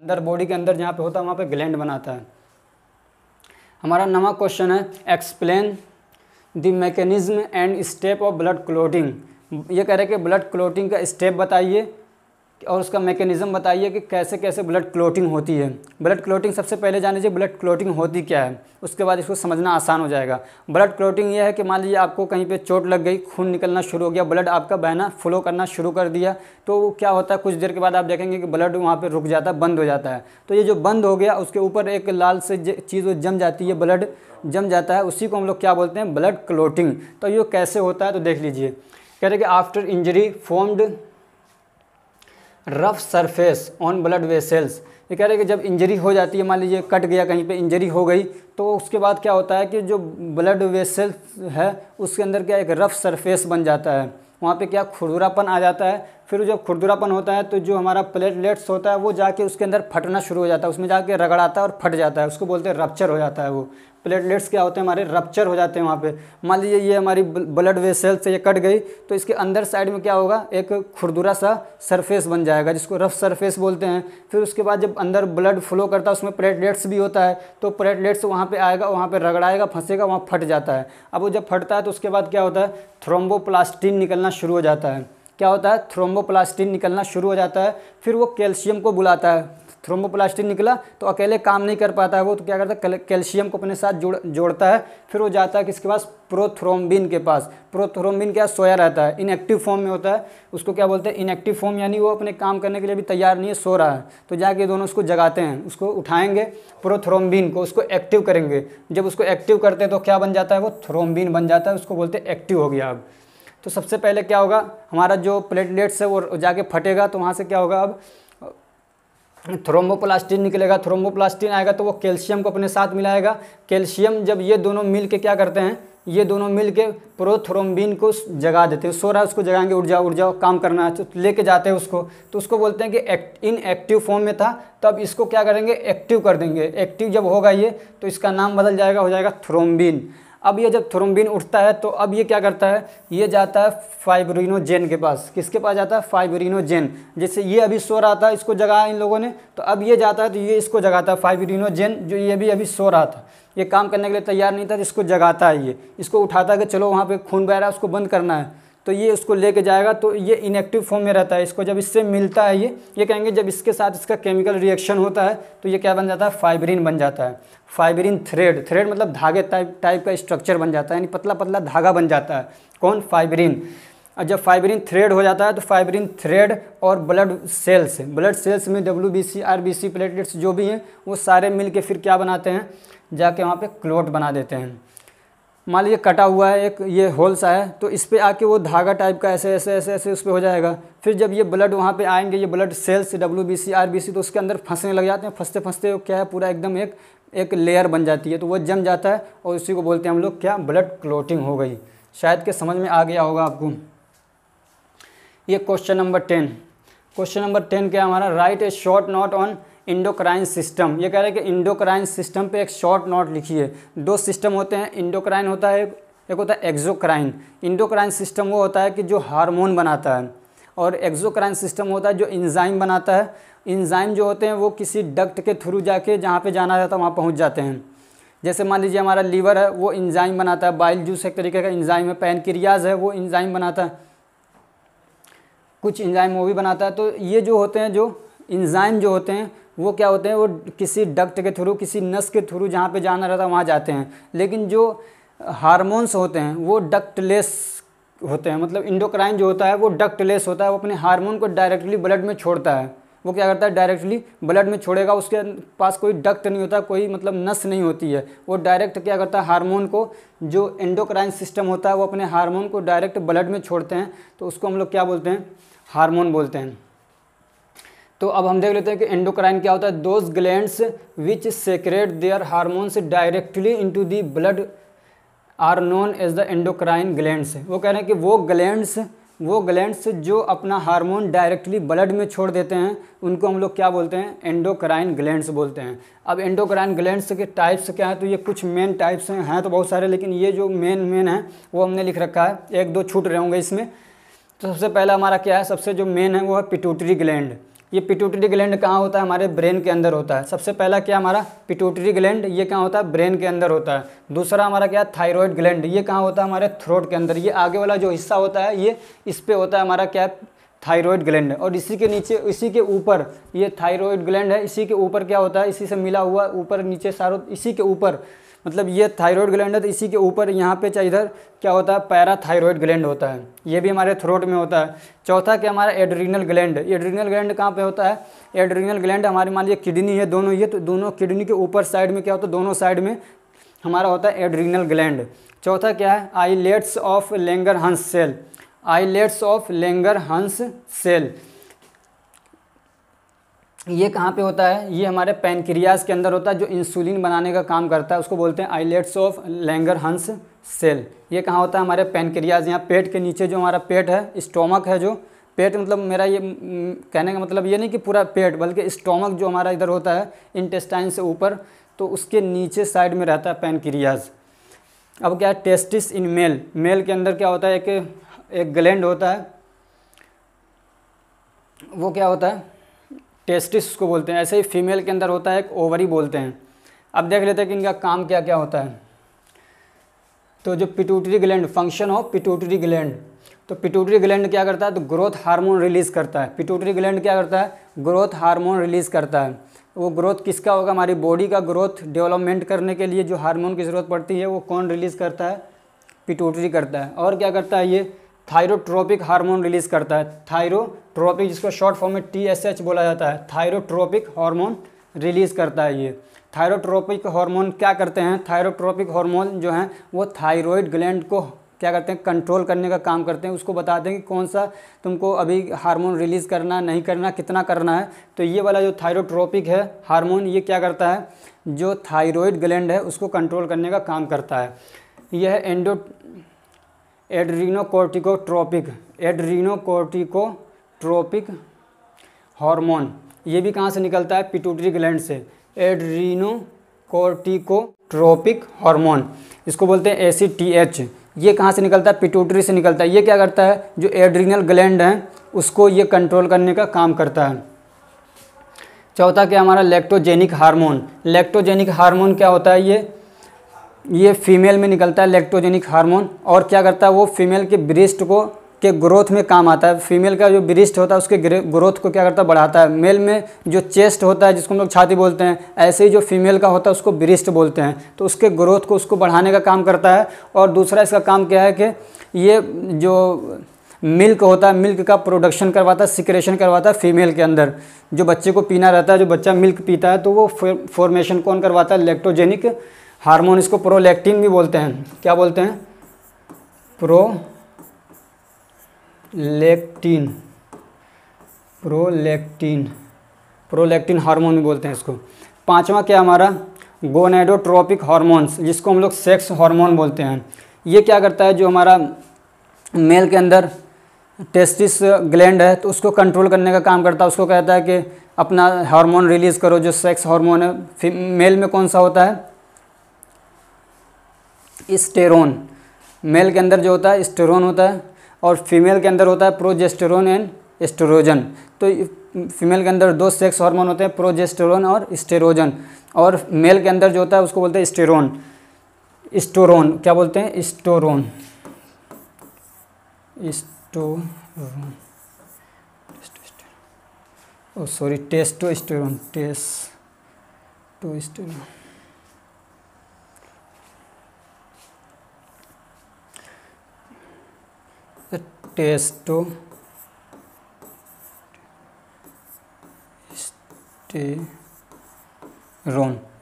अंदर बॉडी के अंदर जहाँ पे होता है वहाँ पे ग्लैंड बनाता है। हमारा नवा क्वेश्चन है explain the mechanism and step of blood clotting. ये कह रहे हैं कि ब्लड क्लॉटिंग का स्टेप बताइए और उसका मैकेनिज्म बताइए कि कैसे कैसे ब्लड क्लॉटिंग होती है। ब्लड क्लॉटिंग सबसे पहले जान लीजिए ब्लड क्लॉटिंग होती क्या है, उसके बाद इसको समझना आसान हो जाएगा। ब्लड क्लॉटिंग ये है कि मान लीजिए आपको कहीं पे चोट लग गई, खून निकलना शुरू हो गया, ब्लड आपका बहना फ्लो करना शुरू कर दिया, तो क्या होता है कुछ देर के बाद आप देखेंगे कि ब्लड वहाँ पर रुक जाता है, बंद हो जाता है। तो ये जो बंद हो गया उसके ऊपर एक लाल से चीज़ जम जाती है, ब्लड जम जाता है, उसी को हम लोग क्या बोलते हैं ब्लड क्लॉटिंग। तो ये कैसे होता है तो देख लीजिए। कह रहे कि after injury formed rough surface on blood vessels. ये कह रहे हैं कि जब इंजरी हो जाती है, मान लीजिए कट गया कहीं पे, इंजरी हो गई, तो उसके बाद क्या होता है कि जो ब्लड वेसल्स है उसके अंदर क्या एक रफ सरफेस बन जाता है, वहाँ पे क्या खुरदुरापन आ जाता है। फिर जब खुरदुरापन होता है तो जो हमारा प्लेटलेट्स होता है वो जाके उसके अंदर फटना शुरू हो जाता है, उसमें जाके रगड़ाता है और फट जाता है, उसको बोलते हैं रप्चर हो जाता है। वो प्लेटलेट्स क्या होते हैं हमारे रप्चर हो जाते हैं वहाँ पे। मान लीजिए ये हमारी ब्लड वेसल से ये कट गई तो इसके अंदर साइड में क्या होगा एक खुरदुरा सा सरफेस बन जाएगा जिसको रफ सरफेस बोलते हैं। फिर उसके बाद जब अंदर ब्लड फ्लो करता है उसमें प्लेटलेट्स भी होता है, तो प्लेटलेट्स वहाँ पे आएगा, वहाँ पे रगड़ाएगा, फंसेगा, वहाँ फट जाता है। अब वो जब फटता है तो उसके बाद क्या होता है थ्रोम्बोप्लास्टिन निकलना शुरू हो जाता है। क्या होता है थ्रोम्बोप्लास्टिन निकलना शुरू हो जाता है। फिर वो कैल्शियम को बुलाता है, थ्रोम्बोप्लास्टिन निकला तो अकेले काम नहीं कर पाता है वो, तो क्या करता है कैल्शियम को अपने साथ जोड़ता है। फिर वो जाता है किसके पास प्रोथ्रोम्बिन के पास। प्रोथ्रोम्बिन क्या सोया रहता है, इनएक्टिव फॉर्म में होता है, उसको क्या बोलते हैं इनएक्टिव फॉर्म, यानी वो अपने काम करने के लिए भी तैयार नहीं है, सो रहा है। तो जाके दोनों उसको जगाते हैं, उसको उठाएंगे प्रोथ्रोम्बिन को, उसको एक्टिव करेंगे। जब उसको एक्टिव करते हैं तो क्या बन जाता है वो थ्रोम्बिन बन जाता है, उसको बोलते हैं एक्टिव हो गया। अब तो सबसे पहले क्या होगा हमारा जो प्लेटलेट्स है वो जाके फटेगा, तो वहाँ से क्या होगा अब थ्रोम्बोप्लास्टिन निकलेगा। थ्रोम्बोप्लास्टिन आएगा तो वो कैल्शियम को अपने साथ मिलाएगा। कैल्शियम जब ये दोनों मिल के क्या करते हैं, ये दोनों मिल के प्रोथ्रोम्बिन को जगा देते हैं, सो रहा है उसको जगाएंगे, उठ जाओ काम करना है, तो लेके जाते हैं उसको। तो उसको बोलते हैं कि इनएक्टिव फॉर्म में था, तब इसको क्या करेंगे एक्टिव कर देंगे। एक्टिव जब होगा ये तो इसका नाम बदल जाएगा, हो जाएगा थ्रोम्बिन। अब ये जब थ्रोम्बिन उठता है तो अब ये क्या करता है, ये जाता है फाइब्रिनोजेन के पास। किसके पास जाता है फाइब्रिनोजेन। जैसे ये अभी सो रहा था, इसको जगाया इन लोगों ने, तो अब ये जाता है तो ये इसको जगाता है फाइब्रिनोजेन, जो ये भी अभी सो रहा था, ये काम करने के लिए तैयार नहीं था, तो इसको जगाता है, ये इसको उठाता है कि चलो वहाँ पे खून बह रहा है उसको बंद करना है, तो ये उसको लेके जाएगा। तो ये इनएक्टिव फॉर्म में रहता है। इसको जब इससे मिलता है ये कहेंगे जब इसके साथ इसका केमिकल रिएक्शन होता है तो ये क्या बन जाता है फाइब्रिन बन जाता है। फाइब्रिन थ्रेड मतलब धागे टाइप का स्ट्रक्चर बन जाता है, यानी पतला पतला धागा बन जाता है। कौन फाइब्रिन। और जब फाइब्रिन थ्रेड हो जाता है तो फाइब्रिन थ्रेड और ब्लड सेल्स में WBC RBC प्लेटलेट्स जो भी हैं वो सारे मिल के फिर क्या बनाते हैं, जाके वहाँ पे क्लॉट बना देते हैं। मान लीजिए कटा हुआ है एक ये होल सा है, तो इस पे आके वो धागा टाइप का ऐसे ऐसे ऐसे ऐसे उस पर हो जाएगा। फिर जब ये ब्लड वहाँ पे आएंगे, ये ब्लड सेल्स WBC RBC, तो उसके अंदर फंसने लग जाते हैं। फंसते फंसते क्या है पूरा एकदम एक लेयर बन जाती है, तो वो जम जाता है और उसी को बोलते हैं हम लोग क्या ब्लड क्लॉटिंग हो गई। शायद के समझ में आ गया होगा आपको। ये क्वेश्चन नंबर 10। क्वेश्चन नंबर 10 क्या है हमारा, right A short note on endocrine system. ये कह रहे हैं कि इंडोक्राइन सिस्टम पे एक शॉर्ट नोट लिखिए। दो सिस्टम होते हैं, इंडोक्राइन होता है, एक होता है एक्सोक्राइन। इंडोक्राइन सिस्टम वो होता है कि जो हार्मोन बनाता है, और एक्सोक्राइन सिस्टम होता है जो इंजाइम बनाता है। इंजाइम जो होते हैं वो किसी डक्ट के थ्रू जाके जहाँ पे जाना रहता है वहाँ पहुँच जाते हैं। जैसे मान लीजिए हमारा लीवर है, वो इंजाइम बनाता है, बाइल जूस एक तरीके का इंजाइम है, पैनक्रियाज है वो इंजाइम बनाता है, कुछ इंजाइम वो भी बनाता है। तो ये जो होते हैं, जो इंजाइम जो होते हैं वो क्या होते हैं, वो किसी डक्ट के थ्रू, किसी नस के थ्रू जहाँ पे जाना रहता है वहाँ जाते हैं। लेकिन जो हार्मोन्स होते हैं वो डक्टलेस होते हैं, मतलब इंडोक्राइन जो होता है वो डक्टलेस होता है, वो अपने हार्मोन को डायरेक्टली ब्लड में छोड़ता है। वो क्या करता है डायरेक्टली ब्लड में छोड़ेगा, उसके पास कोई डक्ट नहीं होता, कोई मतलब नस नहीं होती है, वो डायरेक्ट क्या करता है हार्मोन को, जो एंडोक्राइन सिस्टम होता है वो अपने हार्मोन को डायरेक्ट ब्लड में छोड़ते हैं, तो उसको हम लोग क्या बोलते हैं हार्मोन बोलते हैं। तो अब हम देख लेते हैं कि एंडोक्राइन क्या होता है। Those glands which secrete their hormones directly into the blood are known as the endocrine glands. वो कह रहे हैं कि वो ग्लैंड्स जो अपना हार्मोन डायरेक्टली ब्लड में छोड़ देते हैं उनको हम लोग क्या बोलते हैं एंडोक्राइन ग्लैंड्स बोलते हैं। अब एंडोक्राइन ग्लैंड्स के टाइप्स क्या है, तो ये कुछ मेन टाइप्स हैं तो बहुत सारे, लेकिन ये जो मेन है वो हमने लिख रखा है, एक दो छूट रहे होंगे इसमें। तो सबसे पहला हमारा क्या है, सबसे जो मेन है वो है पिट्यूटरी ग्लैंड। ये पिट्यूटरी ग्लैंड कहाँ होता है? हमारे ब्रेन के अंदर होता है। सबसे पहला क्या हमारा पिट्यूटरी ग्लैंड, ये कहाँ होता है? ब्रेन के अंदर होता है। दूसरा हमारा क्या है? थायराइड ग्लैंड, ये कहाँ होता है? हमारे थ्रोट के अंदर। ये आगे वाला जो हिस्सा होता है ये इस पे होता है हमारा क्या है? Thyroid gland. और इसी के नीचे, इसी के ऊपर ये थायराइड ग्लैंड है, इसी के ऊपर क्या होता है? इसी से मिला हुआ ऊपर नीचे सारों, इसी के ऊपर, मतलब ये थायराइड ग्लैंड है तो इसी के ऊपर यहाँ पे चाहे इधर क्या होता है? पैराथायराइड ग्लैंड होता है, ये भी हमारे थ्रोट में होता है। चौथा क्या हमारा? Adrenal gland. एड्रीनल ग्लैंड कहाँ पे होता है? एड्रीनल ग्लैंड हमारे मान लीजिए किडनी है दोनों, ये तो दोनों किडनी के ऊपर साइड में क्या होता है? दोनों साइड में हमारा होता है एड्रीनल ग्लैंड। चौथा क्या है? Islets of Langerhans cell. Islets of Langerhans cell ये कहाँ पे होता है? ये हमारे पैनक्रियाज के अंदर होता है, जो इंसुलिन बनाने का काम करता है, उसको बोलते हैं आइलेट्स ऑफ लैंगरहंस सेल। ये कहाँ होता है? हमारे पैनक्रियाज, यहाँ पेट के नीचे जो हमारा पेट है, स्टोमक है, जो पेट मतलब मेरा ये कहने का मतलब ये नहीं कि पूरा पेट, बल्कि स्टोमक जो हमारा इधर होता है इंटेस्टाइन से ऊपर, तो उसके नीचे साइड में रहता है पैनक्रियाज। अब क्या है? Testis in male. मेल के अंदर क्या होता है? एक ग्लैंड होता है, वो क्या होता है? टेस्टिस उसको बोलते हैं। ऐसे ही फीमेल के अंदर होता है एक ओवरी बोलते हैं। अब देख लेते हैं कि इनका काम क्या क्या होता है। तो जो pituitary gland, function of pituitary gland, तो पिट्यूटरी ग्लैंड क्या करता है? तो ग्रोथ हार्मोन रिलीज़ करता है। पिट्यूटरी ग्लैंड क्या करता है? ग्रोथ हार्मोन रिलीज़ करता है। वो ग्रोथ किसका होगा? हमारी बॉडी का ग्रोथ डेवलपमेंट करने के लिए जो हार्मोन की ज़रूरत पड़ती है वो कौन रिलीज़ करता है? पिट्यूटरी करता है। और क्या करता है? ये थायरोट्रोपिक हार्मोन रिलीज़ करता है। थायरोट्रोपिक, जिसको शॉर्ट फॉर्म में TSH बोला जाता है, थायरोट्रोपिक हार्मोन रिलीज़ करता है। ये थायरोट्रोपिक हार्मोन क्या करते हैं? थायरोट्रोपिक हार्मोन जो हैं वो थायराइड ग्लैंड को क्या करते हैं? कंट्रोल करने का काम करते हैं। उसको बताते हैं कि कौन सा तुमको अभी हार्मोन रिलीज़ करना, नहीं करना, कितना करना है। तो ये वाला जो थायरोट्रोपिक है हार्मोन, ये क्या करता है? जो थायराइड ग्लैंड है उसको कंट्रोल करने का काम करता है। यह एड्रीनोकोर्टिकोट्रोपिक हार्मोन, ये भी कहाँ से निकलता है? पिट्यूटरी ग्लैंड से। एड्रीनोकोर्टिकोट्रोपिक हार्मोन, इसको बोलते हैं ACTH। ये कहाँ से निकलता है? पिट्यूटरी से निकलता है। ये क्या करता है? जो एड्रीनल ग्लैंड है उसको ये कंट्रोल करने का काम करता है। चौथा क्या हमारा? Lactogenic hormone. लैक्टोजेनिक हार्मोन क्या होता है? ये फीमेल में निकलता है लैक्टोजेनिक हार्मोन। और क्या करता है? वो फीमेल के ब्रेस्ट को के ग्रोथ में काम आता है। फीमेल का जो ब्रेस्ट होता है उसके ग्रोथ को क्या करता है? बढ़ाता है। मेल में जो चेस्ट होता है, जिसको हम लोग छाती बोलते हैं, ऐसे ही जो फीमेल का होता है उसको ब्रेस्ट बोलते हैं। तो उसके ग्रोथ को, उसको बढ़ाने का काम करता है। और दूसरा इसका काम क्या है कि ये जो मिल्क होता है, मिल्क का प्रोडक्शन करवाता है, सिक्रेशन करवाता है फीमेल के अंदर। जो बच्चे को पीना रहता है, जो बच्चा मिल्क पीता है, तो वो फॉर्मेशन कौन करवाता है? Lactogenic hormone. इसको प्रोलैक्टिन भी बोलते हैं। क्या बोलते हैं? प्रोलैक्टिन हार्मोन भी बोलते हैं इसको। पांचवा क्या हमारा? गोनेडोट्रोपिक हार्मोन्स, जिसको हम लोग सेक्स हार्मोन बोलते हैं। ये क्या करता है? जो हमारा मेल के अंदर टेस्टिस ग्लैंड है तो उसको कंट्रोल करने का काम करता है। उसको कहता है कि अपना हार्मोन रिलीज़ करो, जो सेक्स हार्मोन है। मेल में कौन सा होता है? स्टेरोन। मेल के अंदर जो होता है स्टेरोन होता है, और फीमेल के अंदर होता है प्रोजेस्टेरोन एंड एस्ट्रोजन। तो फीमेल के अंदर दो सेक्स हार्मोन होते हैं, प्रोजेस्टेरोन और स्टेरोजन। और मेल के अंदर जो होता है उसको बोलते हैं स्टोरोन। क्या बोलते हैं? स्टोरोन। टेस्टोस्टेरोन।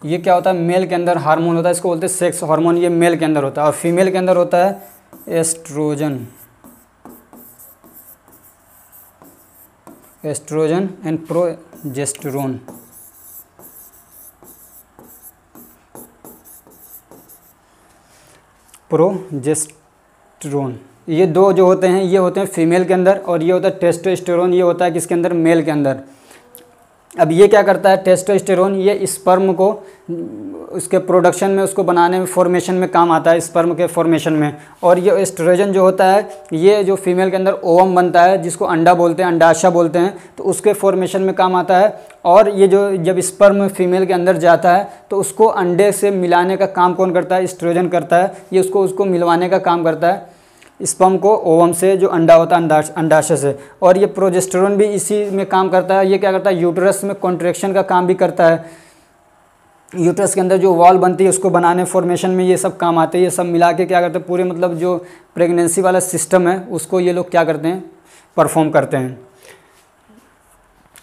ये क्या होता है? मेल के अंदर हार्मोन होता है, इसको बोलते हैं सेक्स हार्मोन। ये मेल के अंदर होता है। और फीमेल के अंदर होता है एस्ट्रोजन एंड प्रोजेस्टेरोन। ये दो जो होते हैं, ये होते हैं फीमेल के अंदर, और ये होता है टेस्टोस्टेरोन, ये होता है किसके अंदर? मेल के अंदर। अब ये क्या करता है? टेस्टोस्टेरोन ये स्पर्म को उसके प्रोडक्शन में, उसको बनाने में, फॉर्मेशन में काम आता है, स्पर्म के फॉर्मेशन में। और ये एस्ट्रोजन जो होता है ये जो फीमेल के अंदर ओवम बनता है जिसको अंडा बोलते हैं, अंडाशय बोलते हैं, तो उसके फॉर्मेशन में काम आता है। और ये जो जब स्पर्म फीमेल के अंदर जाता है तो उसको अंडे से मिलाने का काम कौन करता है? एस्ट्रोजन करता है। ये उसको मिलवाने का काम करता है स्पर्म को ओवम से, जो अंडा होता है अंडाशय से। और ये प्रोजेस्टेरोन भी इसी में काम करता है। ये क्या करता है? यूट्रस में कॉन्ट्रैक्शन का काम भी करता है। यूट्रस के अंदर जो वॉल बनती है उसको बनाने, फॉर्मेशन में ये सब काम आते हैं। ये सब मिला के क्या करते हैं? पूरे मतलब जो प्रेगनेंसी वाला सिस्टम है उसको ये लोग क्या करते हैं? परफॉर्म करते हैं।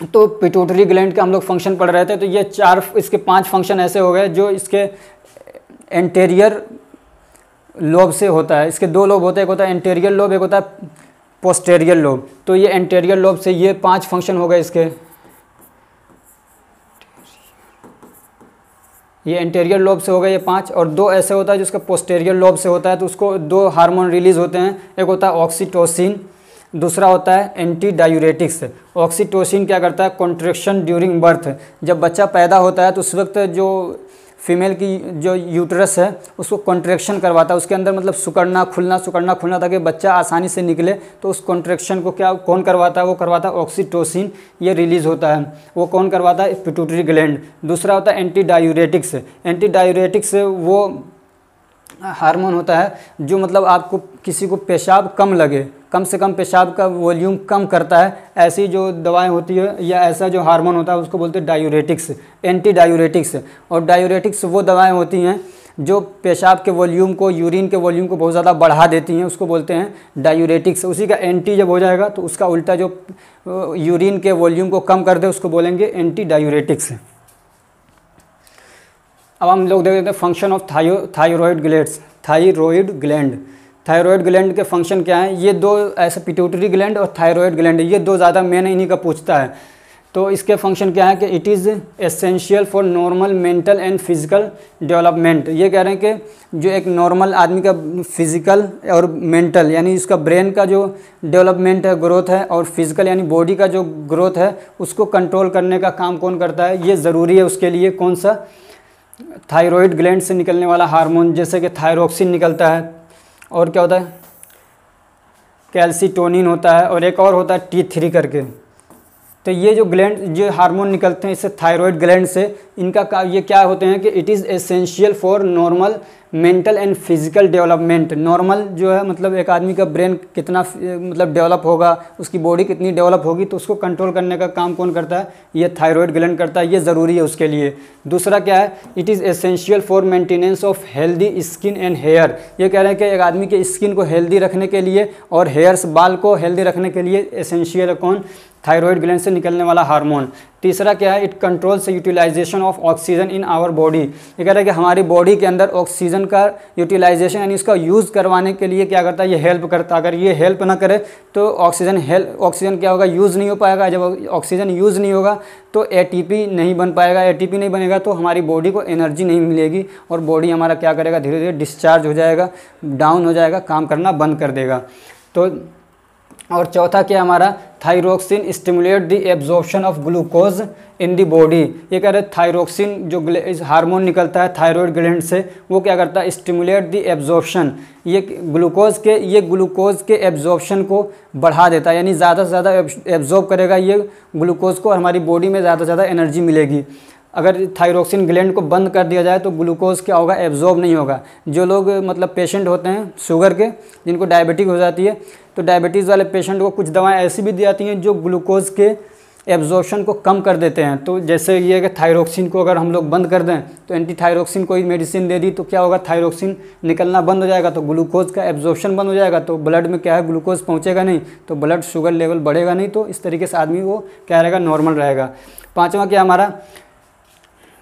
तो पिट्यूटरी ग्लैंड का हम लोग फंक्शन पढ़ रहे थे। तो ये इसके 5 फंक्शन ऐसे हो गए जो इसके एंटेरियर लोब से होता है। इसके 2 लोब होते हैं, एक होता है एंटेरियर लोब, एक होता है पोस्टेरियर लोब। तो ये एंटेरियर लोब से ये 5 फंक्शन हो गए इसके। ये एंटेरियर लोब से हो गए ये 5, और 2 ऐसे होता है जिसका पोस्टेरियर लोब से होता है। तो उसको 2 हार्मोन रिलीज होते हैं, एक होता है ऑक्सीटोसिन, दूसरा होता है एंटी डायूरेटिक्स। ऑक्सीटोसिन क्या करता है? Contraction during birth. जब बच्चा पैदा होता है तो उस वक्त जो फीमेल की जो यूट्रस है उसको कॉन्ट्रैक्शन करवाता है, उसके अंदर मतलब सिकुड़ना खुलना ताकि बच्चा आसानी से निकले। तो उस कॉन्ट्रैक्शन को कौन करवाता है? वो करवाता है ऑक्सीटोसिन। ये रिलीज़ होता है, वो कौन करवाता है? Pituitary gland. दूसरा होता है एंटी डायूरेटिक्स। एंटी डायूरेटिक्स वो हार्मोन होता है जो मतलब आपको किसी को पेशाब कम लगे, कम से कम पेशाब का वॉल्यूम कम करता है, ऐसी जो दवाएं होती है या ऐसा जो हार्मोन होता है उसको बोलते हैं डायूरेटिक्स, एंटी डायूरेटिक्स। और डायूरेटिक्स वो दवाएं होती हैं जो पेशाब के वॉल्यूम को, यूरिन के वॉल्यूम को बहुत ज़्यादा बढ़ा देती हैं, उसको बोलते हैं डायूरेटिक्स। उसी का एंटी जब हो जाएगा तो उसका उल्टा जो यूरिन के वॉल्यूम को कम कर दे उसको बोलेंगे एंटी डायूरेटिक्स। अब हम लोग देख लेते हैं function of thyroid glands. Thyroid gland के फंक्शन क्या है? ये 2 ऐसे पिट्यूटरी ग्लैंड और थायराइड ग्लैंड, ये 2 ज़्यादा मेन इन्हीं का पूछता है। तो इसके फंक्शन क्या है कि it is essential for normal mental and physical development. ये कह रहे हैं कि जो एक नॉर्मल आदमी का फिजिकल और मेंटल यानी इसका ब्रेन का जो डेवलपमेंट है, ग्रोथ है, और फिजिकल यानी बॉडी का जो ग्रोथ है उसको कंट्रोल करने का काम कौन करता है? ये ज़रूरी है उसके लिए। कौन सा? थायराइड ग्लैंड से निकलने वाला हार्मोन, जैसे कि थायरोक्सिन निकलता है, और क्या होता है? कैल्सीटोनिन होता है, और एक और होता है T3 करके। तो ये जो ग्लैंड, जो हार्मोन निकलते हैं इससे थायराइड ग्लैंड से, इनका ये क्या होते हैं कि it is essential for normal mental and physical development. Normal जो है मतलब एक आदमी का ब्रेन कितना मतलब डेवलप होगा, उसकी बॉडी कितनी डेवलप होगी, तो उसको कंट्रोल करने का काम कौन करता है? ये थायराइड ग्लैंड करता है। ये ज़रूरी है उसके लिए। दूसरा क्या है? It is essential for maintenance of healthy skin and hair. ये कह रहे हैं कि एक आदमी के स्किन को हेल्दी रखने के लिए और हेयर्स, बाल को हेल्दी रखने के लिए एसेंशियल है कौन? थायराइड ग्लैंड से निकलने वाला हार्मोन। तीसरा क्या है? It controls utilisation of oxygen in our body. ये कह रहा है कि हमारी बॉडी के अंदर ऑक्सीजन का यूटिलाइजेशन यानी इसका यूज़ करवाने के लिए क्या करता है? ये हेल्प करता है। अगर ये हेल्प ना करे तो ऑक्सीजन क्या होगा? यूज़ नहीं हो पाएगा। जब ऑक्सीजन यूज़ नहीं होगा तो एटीपी नहीं बन पाएगा। एटीपी नहीं बनेगा तो हमारी बॉडी को एनर्जी नहीं मिलेगी और बॉडी हमारा क्या करेगा? धीरे धीरे डिस्चार्ज हो जाएगा, डाउन हो जाएगा, काम करना बंद कर देगा। तो और चौथा क्या हमारा? Thyroxine stimulate the absorption of glucose in the body. ये कह रहे थायरोक्सिन जो हार्मोन निकलता है थायराइड ग्लैंड से, वो क्या करता है? स्टिमुलेट द एब्जॉर्प्शन, ये ग्लूकोज के एब्जॉर्प्शन को बढ़ा देता है, यानी ज़्यादा से ज़्यादा एब्जॉर्ब करेगा ये ग्लूकोज को और हमारी बॉडी में ज़्यादा से ज़्यादा एनर्जी मिलेगी। अगर थायरोक्सिन ग्लैंड को बंद कर दिया जाए तो ग्लूकोज क्या होगा? एब्जॉर्ब नहीं होगा। जो लोग मतलब पेशेंट होते हैं शुगर के, जिनको डायबिटिक हो जाती है, तो डायबिटीज़ वाले पेशेंट को कुछ दवाएं ऐसी भी दी जाती हैं जो ग्लूकोज के एब्जॉर्प्शन को कम कर देते हैं। तो जैसे ये कि थायरोक्सिन को अगर हम लोग बंद कर दें तो एंटी थायरोक्सिन कोई मेडिसिन दे दी तो क्या होगा? थायरोक्सिन निकलना बंद हो जाएगा, तो ग्लूकोज का एब्जॉर्प्शन बंद हो जाएगा, तो ब्लड में क्या है? ग्लूकोज पहुँचेगा नहीं, तो ब्लड शुगर लेवल बढ़ेगा नहीं। तो इस तरीके से आदमी वो क्या रहेगा? नॉर्मल रहेगा। पाँचवा क्या हमारा?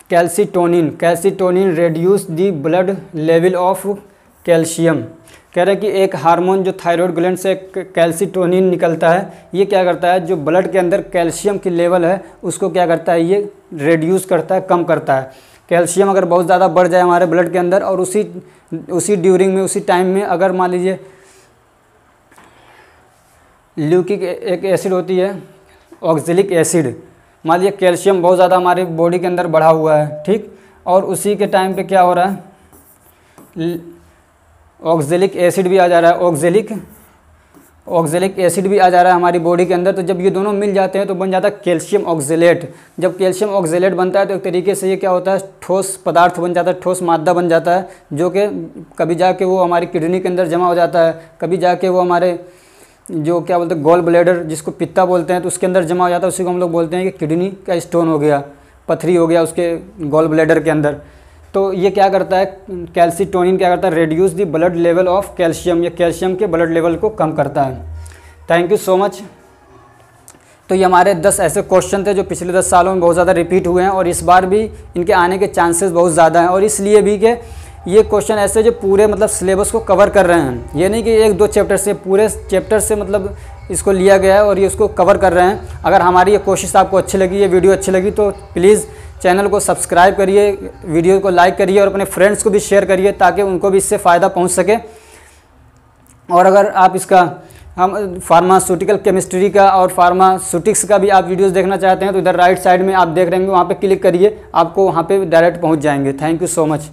Calcitonin reduce the blood level of calcium. कह रहे हैं कि एक हार्मोन जो थायराइड ग्लैंड से कैल्सीटोनिन निकलता है, ये क्या करता है? जो ब्लड के अंदर कैल्शियम की लेवल है उसको क्या करता है? ये रेड्यूस करता है, कम करता है। कैल्शियम अगर बहुत ज़्यादा बढ़ जाए हमारे ब्लड के अंदर और उसी ड्यूरिंग में, उसी टाइम में अगर मान लीजिए ल्यूकिक एक एसिड होती है, ऑक्जेलिक एसिड, मान लीजिए कैल्शियम बहुत ज़्यादा हमारी बॉडी के अंदर बढ़ा हुआ है, ठीक, और उसी के टाइम पे क्या हो रहा है, ऑक्जेलिक एसिड भी आ जा रहा है, ऑक्जेलिक एसिड भी आ जा रहा है हमारी बॉडी के अंदर। तो जब ये दोनों मिल जाते हैं तो बन जाता है कैल्शियम ऑक्जेलेट। जब कैल्शियम ऑक्जेलेट बनता है तो एक तरीके से ये क्या होता है, ठोस पदार्थ बन जाता है, ठोस मादा बन जाता है, जो कि कभी जाके वो हमारी किडनी के अंदर जमा हो जाता है, कभी जाके वो हमारे जो क्या बोलते हैं गॉल ब्लैडर, जिसको पित्ता बोलते हैं, तो उसके अंदर जमा हो जाता है। उसी को हम लोग बोलते हैं कि किडनी का स्टोन हो गया, पथरी हो गया उसके गॉल ब्लैडर के अंदर। तो ये क्या करता है, कैल्सीटोनिन क्या करता है, reduce the blood level of calcium, ये कैल्शियम के ब्लड लेवल को कम करता है। Thank you so much. तो ये हमारे 10 ऐसे क्वेश्चन थे जो पिछले 10 सालों में बहुत ज़्यादा रिपीट हुए हैं और इस बार भी इनके आने के चांसेस बहुत ज़्यादा हैं। और इसलिए भी कि ये क्वेश्चन ऐसे जो पूरे मतलब सिलेबस को कवर कर रहे हैं, ये नहीं कि 1-2 चैप्टर से, पूरे चैप्टर से मतलब इसको लिया गया है और ये उसको कवर कर रहे हैं। अगर हमारी ये कोशिश आपको अच्छी लगी, ये वीडियो अच्छी लगी तो प्लीज़ चैनल को सब्सक्राइब करिए, वीडियो को लाइक करिए और अपने फ्रेंड्स को भी शेयर करिए ताकि उनको भी इससे फ़ायदा पहुंच सके। और अगर आप इसका हम फार्मास्यूटिकल केमिस्ट्री का और फार्मास्यूटिक्स का भी आप वीडियोस देखना चाहते हैं तो इधर राइट साइड में आप देख रहे होंगे, वहाँ पे क्लिक करिए, आपको वहाँ पे डायरेक्ट पहुँच जाएंगे। Thank you so much.